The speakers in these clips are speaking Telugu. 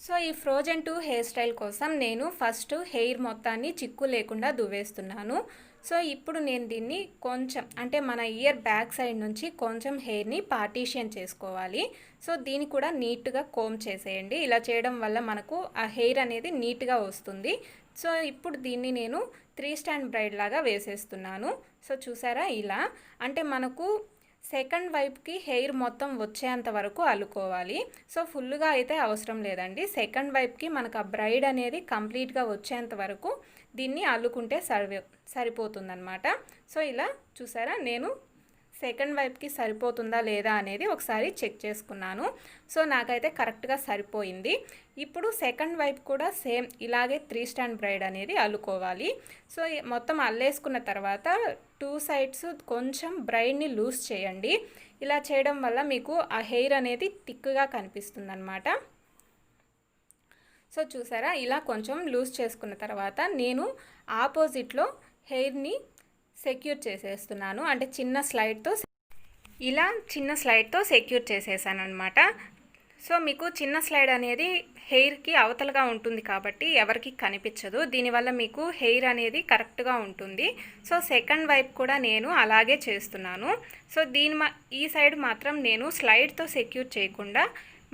సో ఈ ఫ్రోజన్ 2 హెయిర్ స్టైల్ కోసం నేను ఫస్ట్ హెయిర్ మొత్తాన్ని చిక్కు లేకుండా దువ్వేస్తున్నాను. సో ఇప్పుడు నేను దీన్ని కొంచెం అంటే మన ఇయర్ బ్యాక్ సైడ్ నుంచి కొంచెం హెయిర్ని పార్టీషన్ చేసుకోవాలి. సో దీన్ని కూడా నీట్గా కోమ్ చేసేయండి. ఇలా చేయడం వల్ల మనకు ఆ హెయిర్ అనేది నీట్గా వస్తుంది. సో ఇప్పుడు దీన్ని నేను 3 స్టాండ్ బ్రైడ్ లాగా వేసేస్తున్నాను. సో చూసారా ఇలా అంటే మనకు సెకండ్ వైపుకి హెయిర్ మొత్తం వచ్చేంత వరకు అల్లుకోవాలి. సో ఫుల్గా అయితే అవసరం లేదండి. సెకండ్ వైపుకి మనకు ఆ బ్రైడ్ అనేది కంప్లీట్గా వచ్చేంత వరకు దీన్ని అల్లుకుంటే సరిపోతుందన్నమాట. సో ఇలా చూసారా నేను సెకండ్ వైపుకి సరిపోతుందా లేదా అనేది ఒకసారి చెక్ చేసుకున్నాను. సో నాకైతే కరెక్ట్గా సరిపోయింది. ఇప్పుడు సెకండ్ వైపు కూడా సేమ్ ఇలాగే 3 స్టాండ్ బ్రైడ్ అనేది అల్లుకోవాలి. సో మొత్తం అల్లేసుకున్న తర్వాత 2 సైడ్స్ కొంచెం బ్రైడ్ని లూజ్ చేయండి. ఇలా చేయడం వల్ల మీకు ఆ హెయిర్ అనేది థిక్గా కనిపిస్తుంది అన్నమాట. సో చూసారా ఇలా కొంచెం లూజ్ చేసుకున్న తర్వాత నేను ఆపోజిట్లో హెయిర్ని సెక్యూర్ చేసేస్తున్నాను. అంటే చిన్న స్లైడ్తో సెక్యూర్ చేసేసాను అనమాట. సో మీకు చిన్న స్లైడ్ అనేది హెయిర్కి అవతలగా ఉంటుంది కాబట్టి ఎవరికి కనిపించదు. దీనివల్ల మీకు హెయిర్ అనేది కరెక్ట్గా ఉంటుంది. సో సెకండ్ వైపు కూడా నేను అలాగే చేస్తున్నాను. సో ఈ సైడ్ మాత్రం నేను స్లైడ్తో సెక్యూర్ చేయకుండా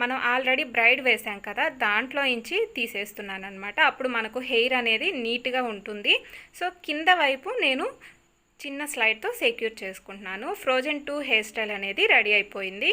మనం ఆల్రెడీ బ్రైడ్ వేసాం కదా దాంట్లో నుంచి తీసేస్తున్నాను అనమాట. అప్పుడు మనకు హెయిర్ అనేది నీట్గా ఉంటుంది. సో కింద వైపు నేను చిన్న స్లైడ్తో సెక్యూర్ చేసుకుంటున్నాను. ఫ్రోజన్ 2 హెయిర్ స్టైల్ అనేది రెడీ అయిపోయింది.